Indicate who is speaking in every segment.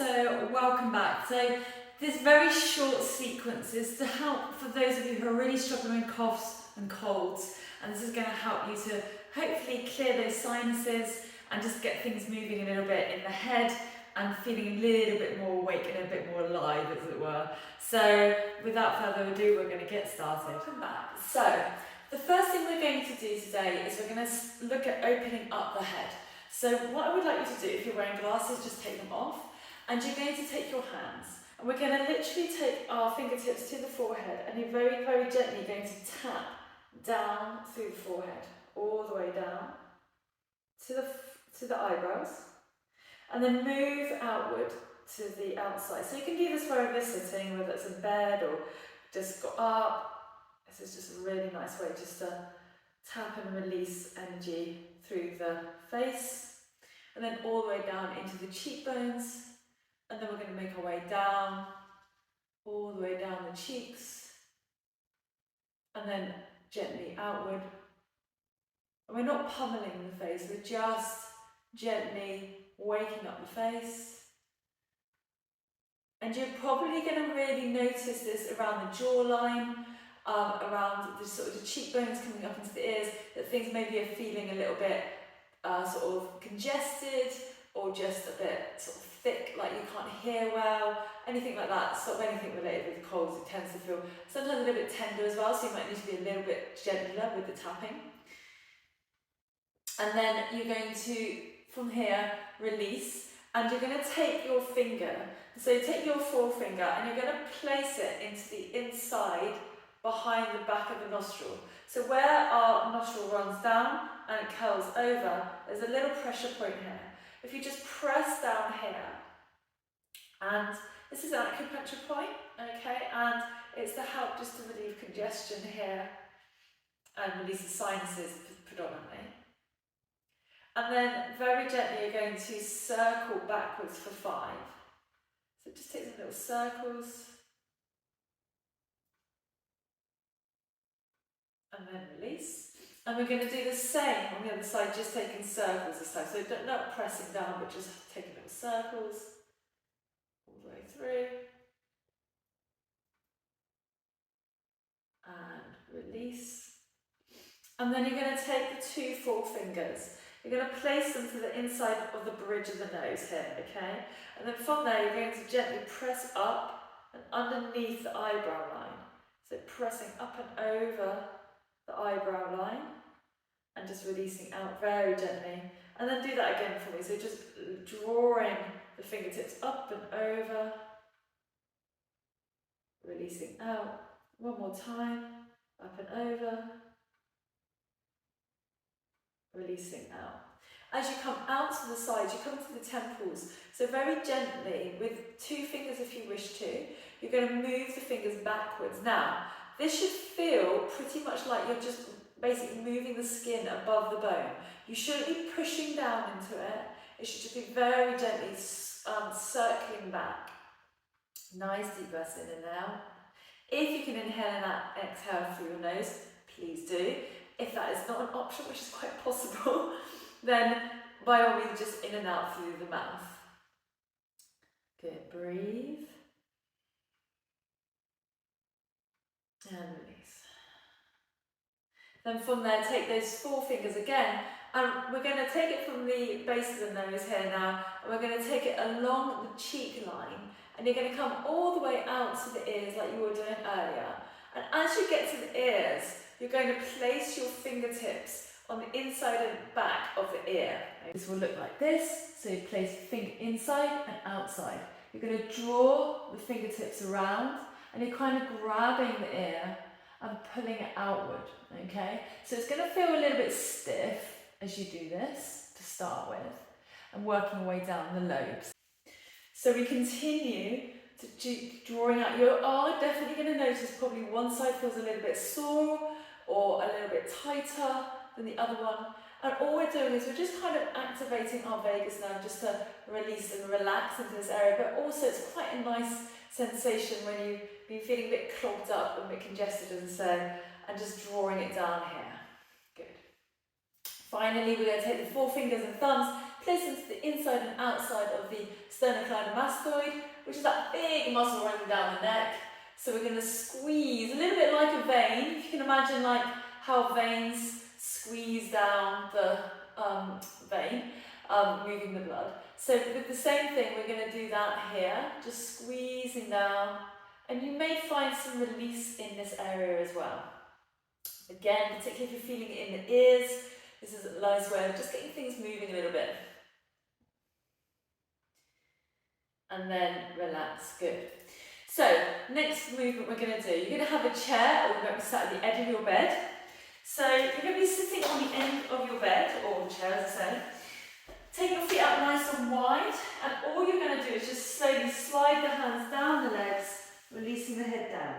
Speaker 1: so welcome back. So this very short sequence is to help for those of you who are really struggling with coughs and colds, and this is going to help you to hopefully clear those sinuses and just get things moving a little bit in the head and feeling a little bit more awake and a bit more alive, as it were. So without further ado, we're going to get started. Welcome back. So the first thing we're going to do today is we're going to look at opening up the head. So what I would like you to do, if you're wearing glasses, just take them off, and you're going to take your hands, and we're going to literally take our fingertips to the forehead, and you're very, very gently going to tap down through the forehead, all the way down to the eyebrows, and then move outward to the outside. So you can do this wherever you're sitting, whether it's in bed or just got up. This is just a really nice way just to tap and release energy through the face, and then all the way down into the cheekbones, and then we're going to make our way down, all the way down the cheeks, and then gently outward. And we're not pummeling the face, we're just gently waking up the face. And you're probably going to really notice this around the jawline, around the sort of the cheekbones coming up into the ears, that things maybe are feeling a little bit sort of congested, or just a bit sort of thick, like you can't hear well, anything like that. Sort of anything related with colds, it tends to feel sometimes a little bit tender as well, so you might need to be a little bit gentler with the tapping. And then you're going to, from here, release, and you're going to take your finger, so take your forefinger, and you're going to place it into the inside behind the back of the nostril. So where our nostril runs down and it curls over, there's a little pressure point here. If you just press down here, and this is an acupuncture point, okay, and it's to help just to relieve congestion here and release the sinuses predominantly. And then very gently you're going to circle backwards for 5. So just take some little circles. And then release. And we're going to do the same on the other side, just taking circles this time. So not pressing down, but just taking little circles all the way through. And release. And then you're going to take the 2 forefingers. You're going to place them to the inside of the bridge of the nose here, okay? And then from there, you're going to gently press up and underneath the eyebrow line. So pressing up and over the eyebrow line, and just releasing out very gently. And then do that again for me. So just drawing the fingertips up and over, releasing out. One more time, up and over, releasing out. As you come out to the sides, you come to the temples. So very gently, with 2 fingers if you wish to, you're going to move the fingers backwards. Now, this should feel pretty much like you're just basically moving the skin above the bone. You shouldn't be pushing down into it. It should just be very gently circling back. Nice deep breaths in and out. If you can inhale and exhale through your nose, please do. If that is not an option, which is quite possible, then by all means just in and out through the mouth. Good, breathe. And release. Then from there, take those 4 fingers again, and we're going to take it from the base of the nose here now, and we're going to take it along the cheek line, and you're going to come all the way out to the ears like you were doing earlier. And as you get to the ears, you're going to place your fingertips on the inside and back of the ear. This will look like this, so you place the finger inside and outside. You're going to draw the fingertips around, and you're kind of grabbing the ear and pulling it outward, okay? So it's going to feel a little bit stiff as you do this to start with, and working your way down the lobes. So we continue to drawing out. You are definitely going to notice probably one side feels a little bit sore or a little bit tighter than the other one. And all we're doing is we're just kind of activating our vagus nerve just to release and relax into this area, but also it's quite a nice sensation when you've been feeling a bit clogged up and a bit congested, as I say, and just drawing it down here. Good. Finally, we're going to take the 4 fingers and thumbs close into the inside and outside of the sternocleidomastoid, which is that big muscle running down the neck. So we're going to squeeze, a little bit like a vein. If you can imagine like how veins squeeze down the vein, moving the blood. So with the same thing, we're going to do that here, just squeezing down. And you may find some release in this area as well. Again, particularly if you're feeling it in the ears, this is a nice way of just getting things moving a little bit. And then relax, good. So, next movement we're going to do, you're going to have a chair, or you're going to be sat at the edge of your bed. So, you're going to be sitting on the end of your bed, or chair as I say. Take your feet out nice and wide, and all you're going to do is just slowly slide the hands down the legs, releasing the head down.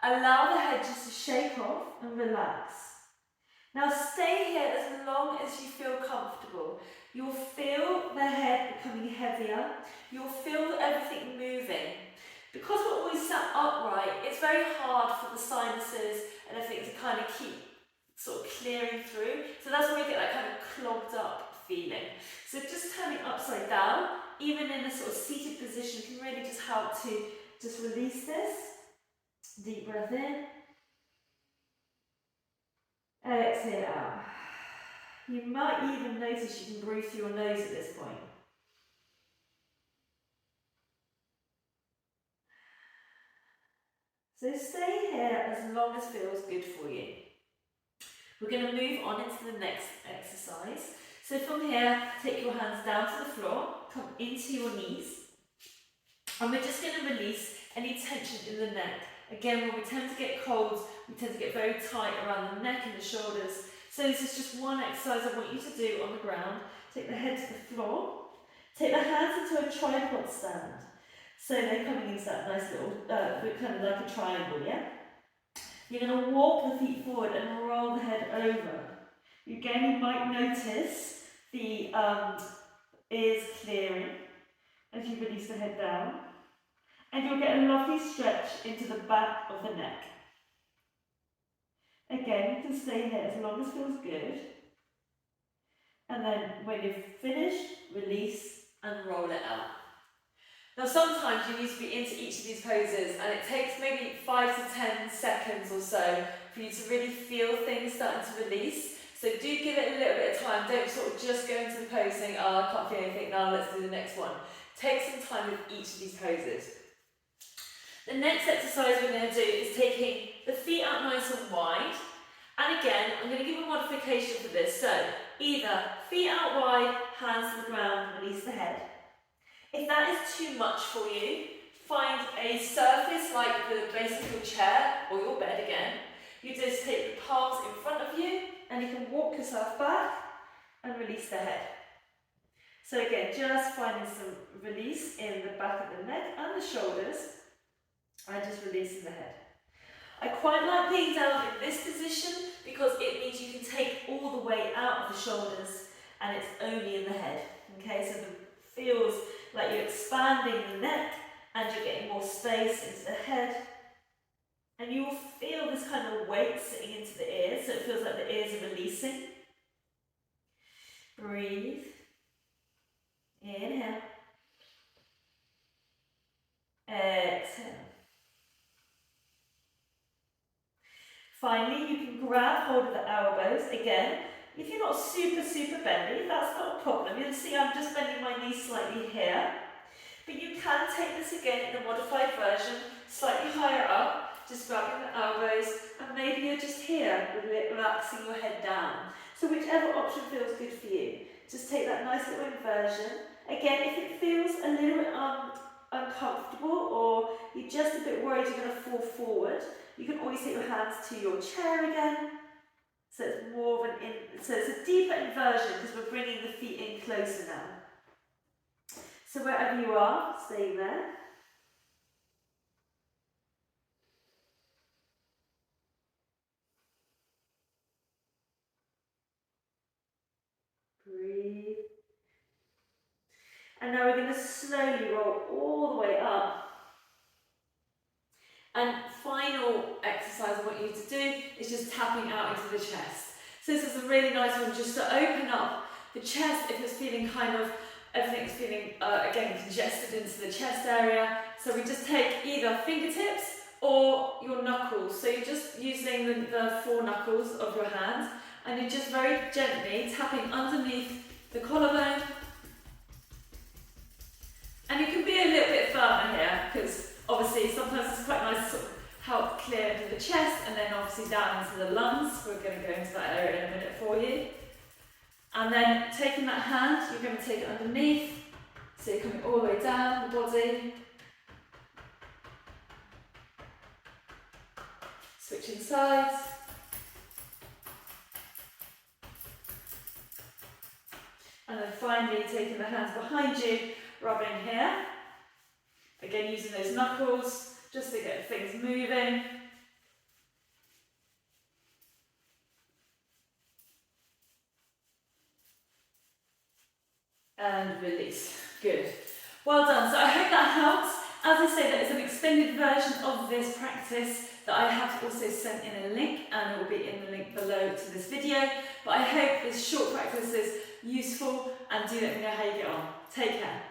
Speaker 1: Allow the head just to shake off and relax. Now stay here as long as you feel comfortable. You'll feel the head becoming heavier. You'll feel everything moving. Because we're always sat upright, it's very hard for the sinuses and everything to kind of keep sort of clearing through. So that's where you get that kind of clogged up feeling. So just turning upside down, even in a sort of seated position, can really just help to just release this. Deep breath in. Exhale out. You might even notice you can breathe through your nose at this point. So stay here as long as feels good for you. We're going to move on into the next exercise. So from here, take your hands down to the floor, come into your knees, and we're just going to release any tension in the neck. Again, when we tend to get colds, we tend to get very tight around the neck and the shoulders. So this is just one exercise I want you to do on the ground. Take the head to the floor. Take the hands into a tripod stand. So they're coming into that nice little, kind of like a triangle, yeah? You're going to walk the feet forward and roll the head over. Again, you might notice the ears clearing as you release the head down. And you'll get a lovely stretch into the back of the neck. Again, you can stay here as long as feels good. And then when you've finished, release and roll it out. Now sometimes you need to be into each of these poses and it takes maybe 5 to 10 seconds or so for you to really feel things starting to release. So do give it a little bit of time. Don't sort of just go into the pose saying, oh, I can't feel anything now, let's do the next one. Take some time with each of these poses. The next exercise we're going to do is taking the feet out nice and wide. And again, I'm going to give a modification for this. So either feet out wide, hands to the ground, release the head. If that is too much for you, find a surface like the base of your chair or your bed again. You just take the palms in front of you and you can walk yourself back and release the head. So again, just finding some release in the back of the neck and the shoulders. And just releasing the head. I quite like being down in this position because it means you can take all the weight out of the shoulders and it's only in the head. Okay, so it feels like you're expanding the neck and you're getting more space into the head. And you will feel this kind of weight sitting into the ears, so it feels like the ears are releasing. Breathe. Inhale. Exhale. Finally, you can grab hold of the elbows. Again, if you're not super bendy, that's not a problem. You'll see I'm just bending my knees slightly here. But you can take this again in a modified version, slightly higher up, just grabbing the elbows, and maybe you're just here, relaxing your head down. So whichever option feels good for you. Just take that nice little inversion. Again, if it feels a little bit uncomfortable or you're just a bit worried you're going to fall forward, you can always take your hands to your chair again. So it's more of so it's a deeper inversion because we're bringing the feet in closer now. So wherever you are, stay there. Breathe. And now we're going to slowly roll all the way up. And final exercise I want you to do is just tapping out into the chest. So this is a really nice one just to open up The chest, if it's feeling kind of, everything's feeling, again, congested into the chest area. So we just take either fingertips or your knuckles. So you're just using the 4 knuckles of your hand, and you're just very gently tapping underneath the collarbone. And you can be a little bit firmer here, because obviously sometimes it's quite nice to sort of help clear into the chest and then obviously down into the lungs. We're going to go into that area in a minute for you. And then taking that hand, you're going to take it underneath. So you're coming all the way down the body. Switching sides. And then finally taking the hands behind you, rubbing here. Again, using those knuckles just to get things moving. And release. Good. Well done. So I hope that helps. As I say, there is an extended version of this practice that I have also sent in a link, and it will be in the link below to this video. But I hope this short practice is useful, and do let me know how you get on. Take care.